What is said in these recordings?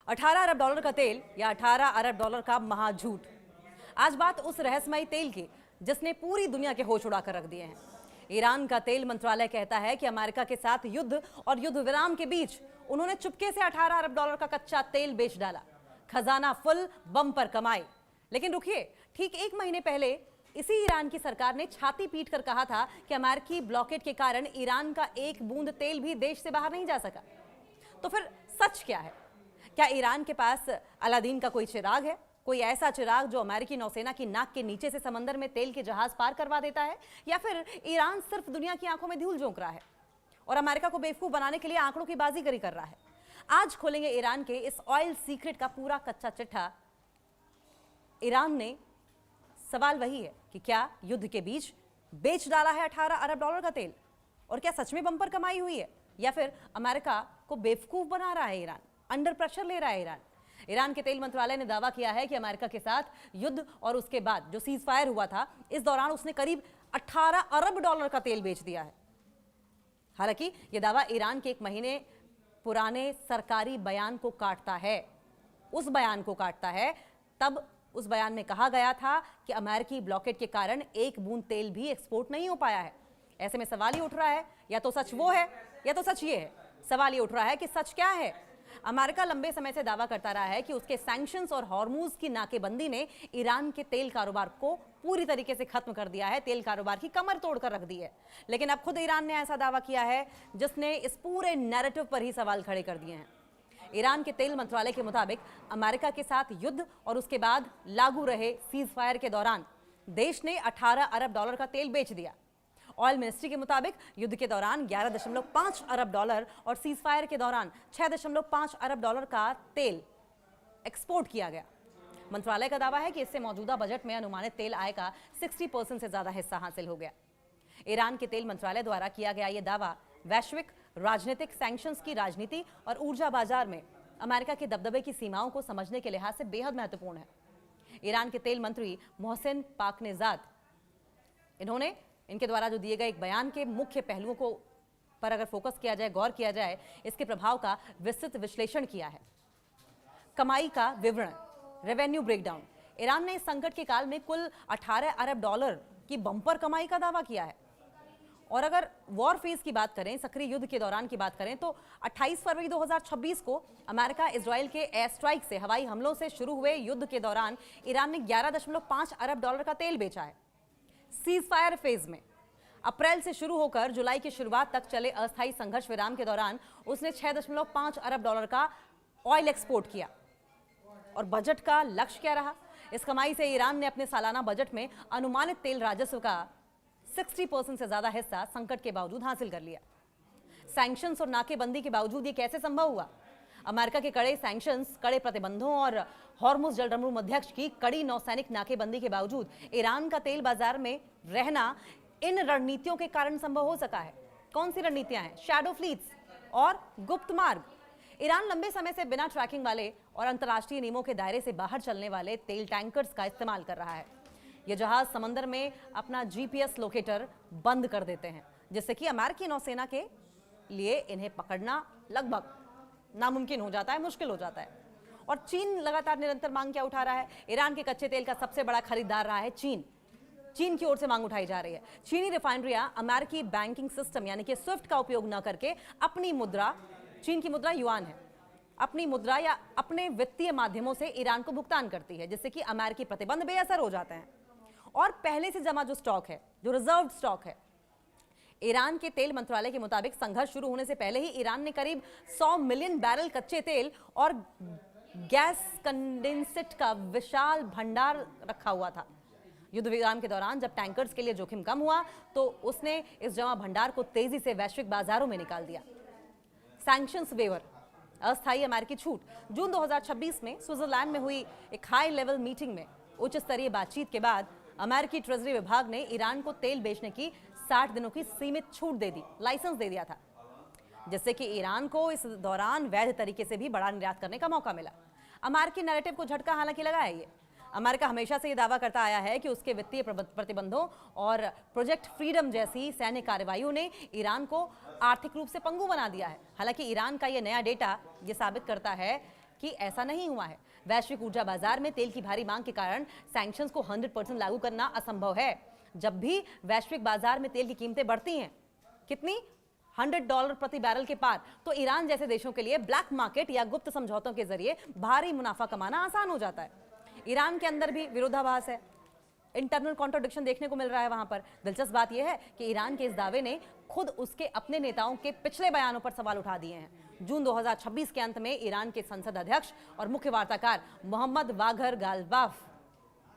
18 अरब dollar का तेल या 18 अरब डॉलर का महाझूठ। आज बात उस रहस्यमयी तेल की जिसने पूरी दुनिया के होश उड़ाकर रख दिए हैं। ईरान का तेल मंत्रालय कहता है कि अमेरिका के साथ युद्ध और युद्ध विराम के बीच उन्होंने चुपके से 18 अरब डॉलर का कच्चा तेल बेच डाला। खजाना फुल, बम पर कमाई। लेकिन रुकिए, ठीक एक महीने पहले इसी ईरान की सरकार ने छाती पीट कर कहा था कि अमेरिकी ब्लॉकेड के कारण ईरान का एक बूंद तेल भी देश से बाहर नहीं जा सका। तो फिर सच क्या है? क्या ईरान के पास अलादीन का कोई चिराग है, कोई ऐसा चिराग जो अमेरिकी नौसेना की नाक के नीचे से समंदर में तेल के जहाज पार करवा देता है? या फिर ईरान सिर्फ दुनिया की आंखों में धूल झोंक रहा है और अमेरिका को बेवकूफ बनाने के लिए आंकड़ों की बाजीगरी कर रहा है? आज खोलेंगे ईरान के इस ऑयल सीक्रेट का पूरा कच्चा चिट्ठा। ईरान ने सवाल वही है कि क्या युद्ध के बीच बेच डाला है 18 अरब डॉलर का तेल, और क्या सच में बम्पर कमाई हुई है, या फिर अमेरिका को बेवकूफ बना रहा है ईरान, अंडर प्रेशर ले रहा है ईरान? ईरान के तेल मंत्रालय ने दावा किया है कि अमेरिका के साथ युद्ध और उसके बाद जो सीज फायर हुआ था, इस दौरान उसने करीब 18 अरब डॉलर का तेल बेच दिया है। हालांकि यह दावा ईरान के एक महीने पुराने सरकारी बयान को काटता है। उस बयान को काटता है। तब उस बयान में कहा गया था कि अमेरिकी ब्लॉकेड के कारण एक बूंद तेल भी एक्सपोर्ट नहीं हो पाया है। ऐसे में सवाल ही उठ रहा है, या तो सच वो है या तो सच ये है। सवाल ये उठ रहा है कि सच क्या है? अमेरिका लंबे समय से दावा करता रहा है कि उसके सैंक्शंस और हॉर्मूज की नाकेबंदी ने ईरान के तेल कारोबार को पूरी तरीके से खत्म कर दिया है, तेल कारोबार की कमर तोड़कर रख दी है। लेकिन अब खुद ईरान ने ऐसा दावा किया है जिसने इस पूरे नैरेटिव पर ही सवाल खड़े कर दिए हैं। ईरान के तेल मंत्रालय के मुताबिक अमेरिका के साथ युद्ध और उसके बाद लागू रहे सीज फायर के दौरान देश ने 18 अरब डॉलर का तेल बेच दिया। ऑयल मिनिस्ट्री के मुताबिक युद्ध के दौरान 11.5 अरब डॉलर और सीज फायर के दौरान 6.5 अरब डॉलर का तेल एक्सपोर्ट किया गया। मंत्रालय का दावा है कि इससे मौजूदा बजट में अनुमानित तेल आय का 60% से ज्यादा हिस्सा हासिल हो गया। ईरान के तेल मंत्रालय द्वारा किया गया यह दावा वैश्विक राजनीतिक सैंक्शंस की राजनीति और ऊर्जा बाजार में अमेरिका के दबदबे की सीमाओं को समझने के लिहाज से बेहद महत्वपूर्ण है। ईरान के तेल मंत्री मोहसिन पाकनेजाद, इन्होंने इनके द्वारा जो दिए गए एक बयान के मुख्य पहलुओं को पर अगर फोकस किया जाए, गौर किया जाए, इसके प्रभाव का विस्तृत विश्लेषण किया है। कमाई का विवरण, रेवेन्यू ब्रेकडाउन। ईरान ने इस संकट के काल में कुल 18 अरब डॉलर की बम्पर कमाई का दावा किया है। और अगर वॉर फेज की बात करें, सक्रिय युद्ध के दौरान की बात करें, तो 28 फरवरी 2026 को अमेरिका इजराइल के एयर स्ट्राइक से, हवाई हमलों से शुरू हुए युद्ध के दौरान ईरान ने 11.5 अरब डॉलर का तेल बेचा है। सीज फायर फेज में अप्रैल से शुरू होकर जुलाई की शुरुआत तक चले अस्थायी संघर्ष विराम के दौरान उसने 6.5 अरब डॉलर का ऑयल एक्सपोर्ट किया। और बजट का लक्ष्य क्या रहा? इस कमाई से ईरान ने अपने सालाना बजट में अनुमानित तेल राजस्व का 60% से ज्यादा हिस्सा संकट के बावजूद हासिल कर लिया। सैंक्शंस और नाकेबंदी के बावजूद ये कैसे संभव हुआ? अमेरिका के कड़े सैंक्शंस, कड़े प्रतिबंधों और हॉर्मुज जलरमरू मध्यस्थ की कड़ी नौसैनिक नाकेबंदी के बावजूद ईरान का तेल बाजार में रहना इन रणनीतियों के कारण संभव हो सका है। कौन सी रणनीतियां हैं? शैडो फ्लीट्स और गुप्त मार्ग। ईरान लंबे समय से बिना ट्रैकिंग वाले और अंतर्राष्ट्रीय नियमों के दायरे से बाहर चलने वाले तेल टैंकर्स का इस्तेमाल कर रहा है। ये जहाज समंदर में अपना जीपीएस लोकेटर बंद कर देते हैं, जिससे कि अमेरिकी नौसेना के लिए इन्हें पकड़ना लगभग नामुमकिन हो जाता है, मुश्किल हो जाता है। और चीन लगातार निरंतर मांग क्या उठा रहा है? ईरान के कच्चे तेल का सबसे बड़ा खरीदार रहा है चीन। चीन की ओर से मांग उठाई जा रही है। चीनी रिफाइनरियां अमेरिकी बैंकिंग सिस्टम यानी कि स्विफ्ट का उपयोग न करके अपनी मुद्रा, चीन की मुद्रा युआन है, अपनी मुद्रा या अपने वित्तीय माध्यमों से ईरान को भुगतान करती है, जिससे कि अमेरिकी प्रतिबंध बेअसर हो जाते हैं। और पहले से जमा जो स्टॉक है, जो रिजर्व स्टॉक है, ईरान के तेल मंत्रालय के मुताबिक संघर्ष शुरू होने से पहले ही ईरान ने करीब 100 मिलियन बैरल कच्चे तेल और गैस कंडेंसेट का विशाल भंडार रखा हुआ था। युद्ध विराम के दौरान जब टैंकर्स के लिए जोखिम कम हुआ तो उसने इस जमा भंडार को तेजी से वैश्विक बाजारों में निकाल दिया। सैंक्शंस वेवर, अस्थायी अमेरिकी छूट। जून 2026 में स्विट्जरलैंड में हुई एक हाई लेवल मीटिंग में उच्च स्तरीय बातचीत के बाद अमेरिकी ट्रेजरी विभाग ने ईरान को तेल बेचने की 60 दिनों की सीमित छूट दे दी, लाइसेंस दे दिया था, जिससे कि ईरान को इस दौरान वैध तरीके से भी बड़ा निर्यात करने का मौका मिला। अमेरिकी नैरेटिव को झटका हालांकि लगा है ये। अमेरिका हमेशा से ये दावा करता आया है कि उसके वित्तीय प्रतिबंधों और प्रोजेक्ट फ्रीडम जैसी सैन्य कार्रवाइयों ने ईरान को आर्थिक रूप से पंगु बना दिया है। हालांकि ईरान का ये नया डेटा ये साबित करता है कि ऐसा नहीं हुआ है। वैश्विक ऊर्जा बाजार में तेल की भारी मांग के कारण सैंक्शंस को 100% लागू करना असंभव है। जब भी वैश्विक बाजार में तेल की कीमतें बढ़ती हैं, कितनी, $100 प्रति बैरल के पार, तो ईरान जैसे देशों के लिए ब्लैक मार्केट या गुप्त समझौतों के जरिए भारी मुनाफा कमाना आसान हो जाता है। ईरान के अंदर भी विरोधाभास है, इंटरनल कॉन्ट्रडिक्शन देखने को मिल रहा है वहां पर। दिलचस्प बात यह है कि ईरान के इस दावे ने खुद उसके अपने नेताओं के पिछले बयानों पर सवाल उठा दिए हैं। जून 2026 के अंत में ईरान के संसद अध्यक्ष और मुख्य वार्ताकार मोहम्मद बाघर गालिबाफ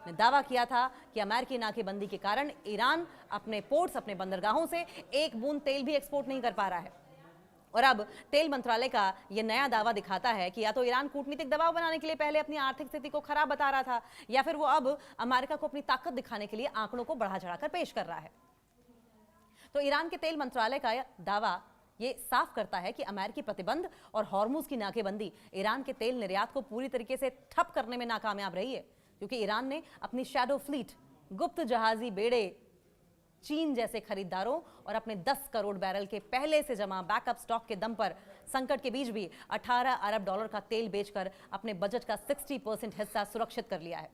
ने दावा किया था कि अमेरिकी नाकेबंदी के कारण ईरान अपने पोर्ट्स, अपने बंदरगाहों से एक बूंद तेल भी एक्सपोर्ट नहीं कर पा रहा है। और अब तेल मंत्रालय का यह नया दावा दिखाता है कि या तो ईरान कूटनीतिक दबाव बनाने के लिए पहले अपनी आर्थिक स्थिति को खराब बता रहा था, या फिर वो अब अमेरिका को अपनी ताकत दिखाने के लिए आंकड़ों को बढ़ा चढ़ाकर पेश कर रहा है। तो ईरान के तेल मंत्रालय का दावा ये साफ करता है कि अमेरिकी प्रतिबंध और हॉर्मुज की नाकेबंदी ईरान के तेल निर्यात को पूरी तरीके से ठप करने में नाकामयाब रही है, क्योंकि ईरान ने अपनी शैडो फ्लीट, गुप्त जहाजी बेड़े, चीन जैसे खरीदारों और अपने 10 करोड़ बैरल के पहले से जमा बैकअप स्टॉक के दम पर संकट के बीच भी $18 अरब का तेल बेचकर अपने बजट का 60% हिस्सा सुरक्षित कर लिया है।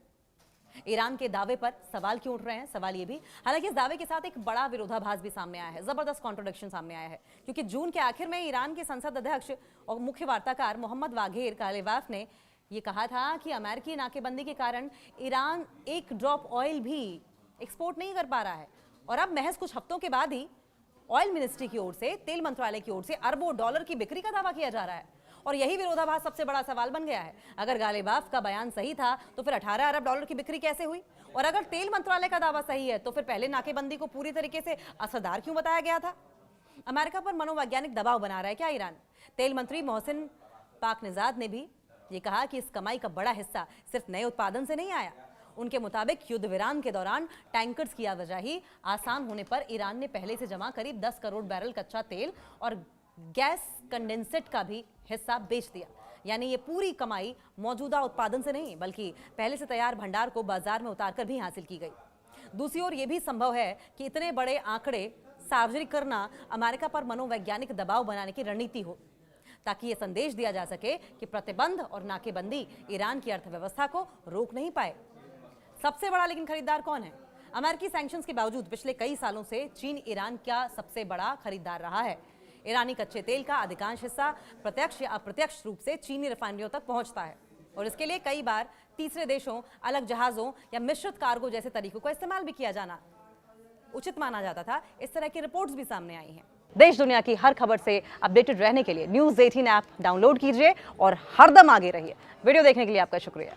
ईरान के दावे पर सवाल क्यों उठ रहे हैं? सवाल ये भी, हालांकि इस दावे के साथ एक बड़ा विरोधाभास भी सामने आया है, जबरदस्त कॉन्ट्रडिक्शन सामने आया है, क्योंकि जून के आखिर में ईरान के संसद अध्यक्ष और मुख्य वार्ताकार मोहम्मद बाघेर गालिबाफ ने यह कहा था कि अमेरिकी नाकेबंदी के कारण ईरान एक ड्रॉप ऑयल भी एक्सपोर्ट नहीं कर पा रहा है। और अब महज कुछ हफ्तों के बाद ही ऑयल मिनिस्ट्री की ओर से, तेल मंत्रालय की ओर से अरबों डॉलर की बिक्री का दावा किया जा रहा है। और यही विरोधाभास सबसे बड़ा सवाल बन गया है। अगर गालिबाफ का बयान सही था तो फिर $18 अरब की बिक्री कैसे हुई? और अगर तेल मंत्रालय का दावा सही है तो फिर पहले नाकेबंदी को पूरी तरीके से असरदार क्यों बताया गया था? अमेरिका पर मनोवैज्ञानिक दबाव बना रहा है क्या ईरान? तेल मंत्री मोहसिन पाकनिजाद ने भी ये कहा कि इस कमाई का बड़ा हिस्सा सिर्फ नए उत्पादन से नहीं आया। उनके मुताबिक युद्ध विराम के दौरान टैंकर्स की आवाजाही आसान होने पर ईरान ने पहले से जमा करीब 10 करोड़ बैरल कच्चा तेल और गैस कंडेंसेट का भी हिस्सा बेच दिया। यानी ये पूरी कमाई मौजूदा उत्पादन से नहीं, बल्कि पहले से तैयार भंडार को बाजार में उतारकर भी हासिल की गई। दूसरी ओर ये भी संभव है कि इतने बड़े आंकड़े सार्वजनिक करना अमेरिका पर मनोवैज्ञानिक दबाव बनाने की रणनीति हो, ताकि ये संदेश दिया जा सके कि प्रतिबंध और नाकेबंदी ईरान की अर्थव्यवस्था को रोक नहीं पाए। सबसे बड़ा लेकिन खरीदार कौन है? अमेरिकी सैंक्शंस के बावजूद पिछले कई सालों से चीन ईरान का सबसे बड़ा खरीदार रहा है। ईरानी कच्चे तेल का अधिकांश हिस्सा प्रत्यक्ष या अप्रत्यक्ष रूप से चीनी रिफाइनरियों तक पहुंचता है, और इसके लिए कई बार तीसरे देशों, अलग जहाजों या मिश्रित कार्गो जैसे तरीकों का इस्तेमाल भी किया जाना उचित माना जाता था। इस तरह की रिपोर्ट्स भी सामने आई हैं। देश दुनिया की हर खबर से अपडेटेड रहने के लिए न्यूज़ 18 ऐप डाउनलोड कीजिए और हरदम आगे रहिए। वीडियो देखने के लिए आपका शुक्रिया।